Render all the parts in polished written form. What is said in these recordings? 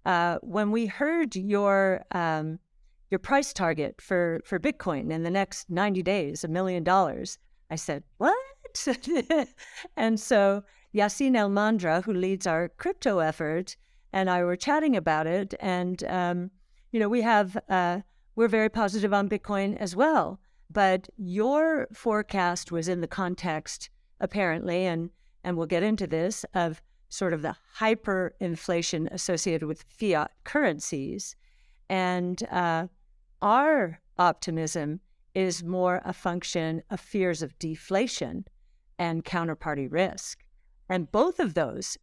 When we heard your price target for Bitcoin in the next 90 days, $1 million, I said, what? And so Yassine El-Mandra, who leads our crypto effort, and I were chatting about it. And, we're very positive on Bitcoin as well. But your forecast was in the context, apparently, and we'll get into this, of sort of the hyperinflation associated with fiat currencies. And our optimism is more a function of fears of deflation and counterparty risk. And both of those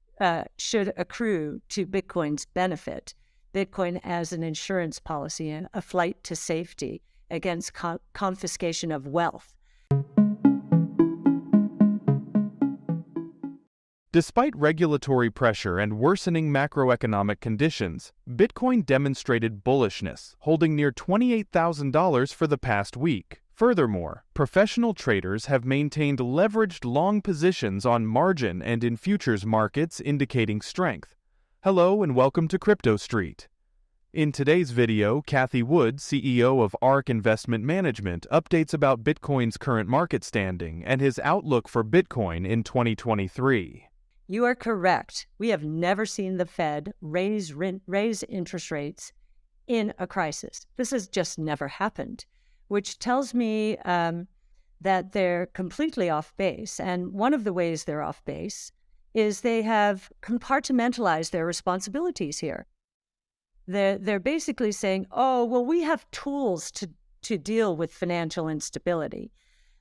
should accrue to Bitcoin's benefit. Bitcoin as an insurance policy and a flight to safety against confiscation of wealth. Despite regulatory pressure and worsening macroeconomic conditions, Bitcoin demonstrated bullishness, holding near $28,000 for the past week. Furthermore, professional traders have maintained leveraged long positions on margin and in futures markets, indicating strength. Hello and welcome to Crypto Street. In today's video, Cathie Wood, CEO of ARK Investment Management, updates about Bitcoin's current market standing and his outlook for Bitcoin in 2023. You are correct. We have never seen the Fed raise interest rates in a crisis. This has just never happened, which tells me that they're completely off base. And one of the ways they're off base is they have compartmentalized their responsibilities here. They're basically saying, oh, well, we have tools to deal with financial instability,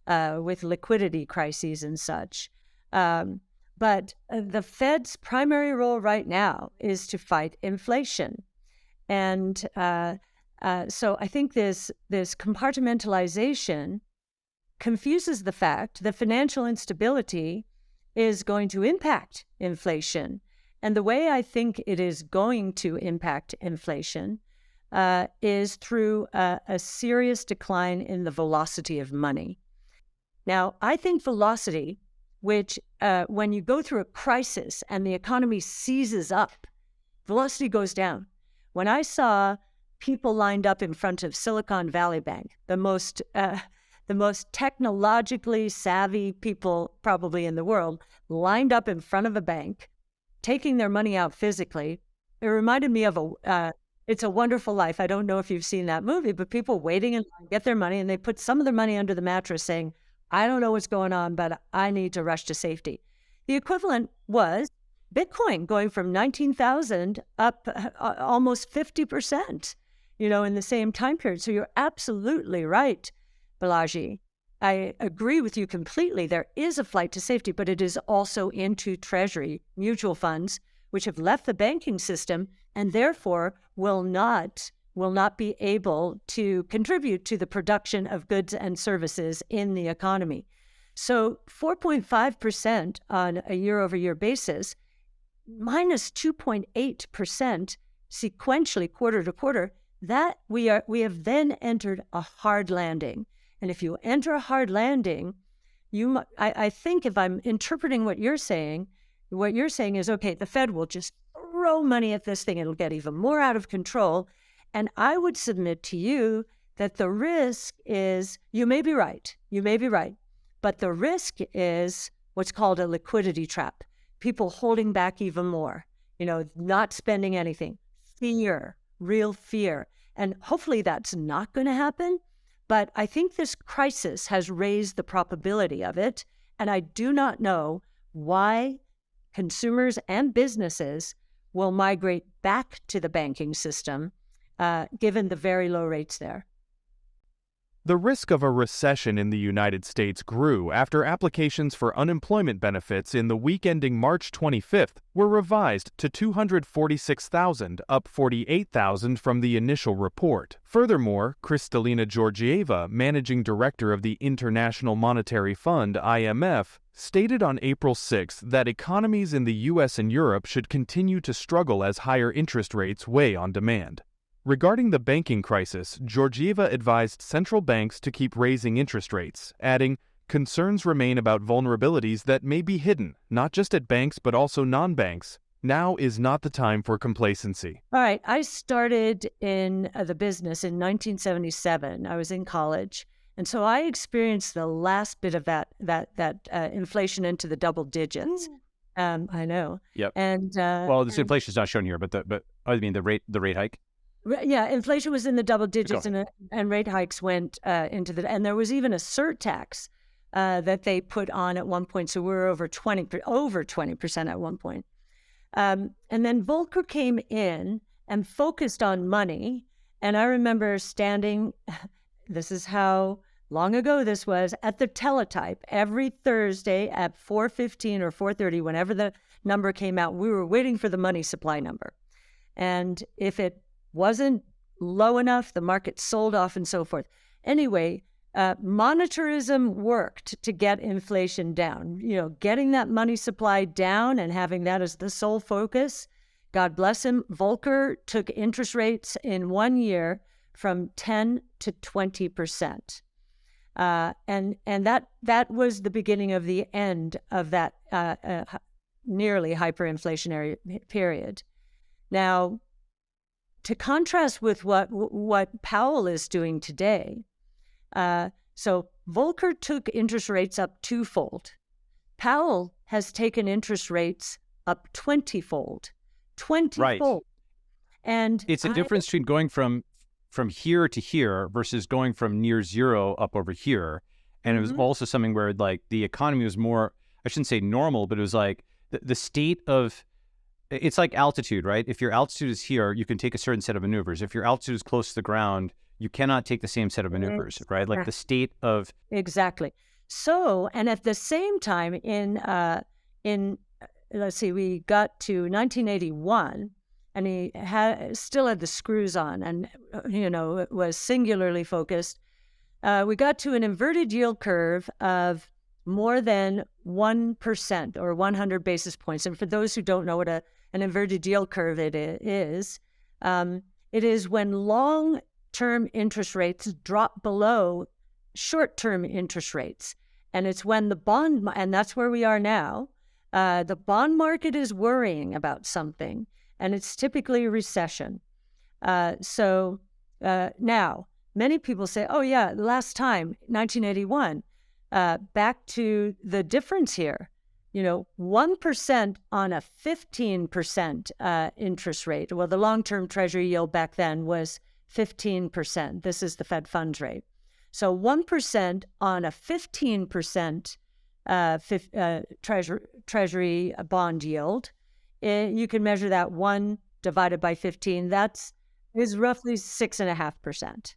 with liquidity crises and such. But the Fed's primary role right now is to fight inflation. And so I think this compartmentalization confuses the fact that financial instability is going to impact inflation. And the way I think it is going to impact inflation is through a serious decline in the velocity of money. Now, I think velocity, which when you go through a crisis and the economy seizes up, velocity goes down. When I saw people lined up in front of Silicon Valley Bank, the most technologically savvy people probably in the world, lined up in front of a bank, taking their money out physically, it reminded me of It's a Wonderful Life. I don't know if you've seen that movie, but people waiting in line to get their money, and they put some of their money under the mattress saying, I don't know what's going on, but I need to rush to safety. The equivalent was Bitcoin going from 19,000 up almost 50%, in the same time period. So you're absolutely right, Balaji. I agree with you completely. There is a flight to safety, but it is also into Treasury mutual funds, which have left the banking system and therefore will not be able to contribute to the production of goods and services in the economy. So 4.5% on a year-over-year basis, minus 2.8% sequentially quarter to quarter, that we have then entered a hard landing. And if you enter a hard landing, I think if I'm interpreting what you're saying is, okay, the Fed will just throw money at this thing. It'll get even more out of control. And I would submit to you that the risk is, you may be right, but the risk is what's called a liquidity trap. People holding back even more, not spending anything, fear, real fear. And hopefully that's not going to happen. But I think this crisis has raised the probability of it. And I do not know why consumers and businesses will migrate back to the banking system, given the very low rates there. The risk of a recession in the United States grew after applications for unemployment benefits in the week ending March 25th were revised to 246,000, up 48,000 from the initial report. Furthermore, Kristalina Georgieva, managing director of the International Monetary Fund, IMF, stated on April 6th that economies in the U.S. and Europe should continue to struggle as higher interest rates weigh on demand. Regarding the banking crisis, Georgieva advised central banks to keep raising interest rates, adding, "Concerns remain about vulnerabilities that may be hidden, not just at banks but also non-banks. Now is not the time for complacency. All right. I started in the business in 1977. I was in college. And so I experienced the last bit of that inflation into the double digits. I know. Yep. And well, this inflation is not shown here, but I mean the rate hike. Yeah, inflation was in the double digits, Go. and rate hikes went into and there was even a surtax that they put on at one point. So we were over 20% at one point. And then Volcker came in and focused on money. And I remember standing, this is how long ago this was, at the teletype every Thursday at 4:15 or 4:30, whenever the number came out, we were waiting for the money supply number. And if it wasn't low enough, the market sold off and so forth. Anyway, monetarism worked to get inflation down. Getting that money supply down and having that as the sole focus. God bless him. Volcker took interest rates in 1 year from 10 to 20%. And that was the beginning of the end of that nearly hyperinflationary period. Now, to contrast with what Powell is doing today, so Volcker took interest rates up twofold. Powell has taken interest rates up 20-fold. 20-fold. Right. And it's a difference between going from here to here versus going from near zero up over here. And it was also something where like the economy was more, I shouldn't say normal, but it was like the state of, it's like altitude, right? If your altitude is here, you can take a certain set of maneuvers. If your altitude is close to the ground, you cannot take the same set of maneuvers, right? Like the state of... Exactly. So, and at the same time in let's see, we got to 1981, and he still had the screws on, and it was singularly focused. We got to an inverted yield curve of more than 1% or 100 basis points. And for those who don't know what an inverted yield curve it is when long-term interest rates drop below short-term interest rates. And it's when and that's where we are now, the bond market is worrying about something, and it's typically a recession. So now, many people say, oh yeah, last time, 1981, back to the difference here. 1% on a 15% interest rate. Well, the long-term Treasury yield back then was 15%. This is the Fed funds rate. So 1% on a 15% Treasury bond yield, you can measure that 1 divided by 15. That is roughly 6.5%.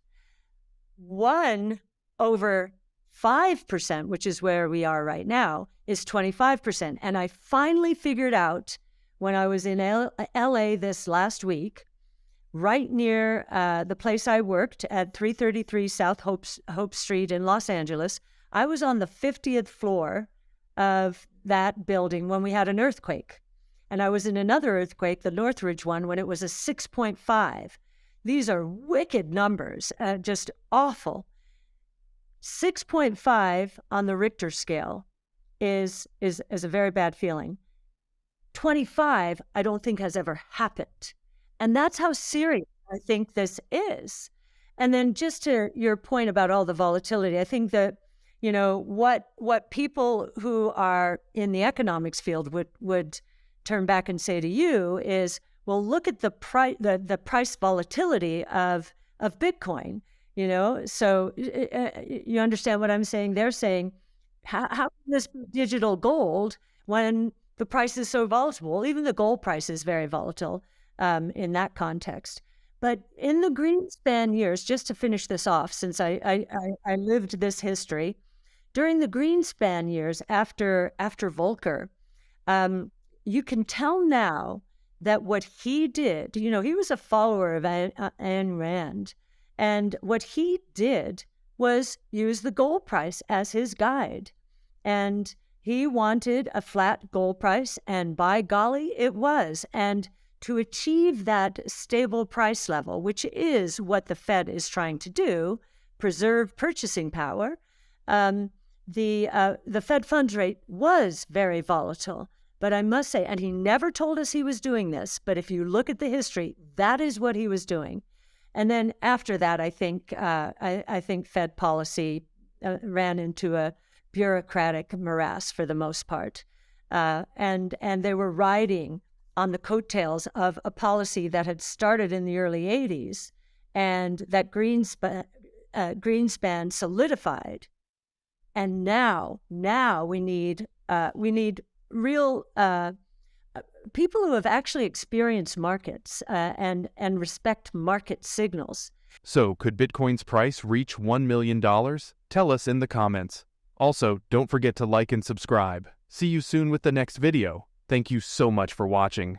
1 over 5%, which is where we are right now, is 25%. And I finally figured out when I was in LA this last week, right near the place I worked at 333 South Hope Street in Los Angeles, I was on the 50th floor of that building when we had an earthquake. And I was in another earthquake, the Northridge one, when it was a 6.5. These are wicked numbers, just awful. 6.5 on the Richter scale is a very bad feeling. 25, I don't think has ever happened. And that's how serious I think this is. And then just to your point about all the volatility, I think that, what people who are in the economics field would turn back and say to you is, well, look at the price volatility of Bitcoin. So you understand what I'm saying? They're saying, how can this be digital gold when the price is so volatile? Well, even the gold price is very volatile in that context. But in the Greenspan years, just to finish this off, since I lived this history, during the Greenspan years after Volcker, you can tell now that what he did, he was a follower of Ayn Rand. And what he did was use the gold price as his guide. And he wanted a flat gold price, and by golly, it was. And to achieve that stable price level, which is what the Fed is trying to do, preserve purchasing power, the Fed funds rate was very volatile. But I must say, and he never told us he was doing this, but if you look at the history, that is what he was doing. And then after that, I think Fed policy ran into a bureaucratic morass for the most part. And they were riding on the coattails of a policy that had started in the early 80s and that Greenspan solidified. And now we need real people who have actually experienced markets and respect market signals. So, could Bitcoin's price reach $1 million? Tell us in the comments. Also, don't forget to like and subscribe. See you soon with the next video. Thank you so much for watching.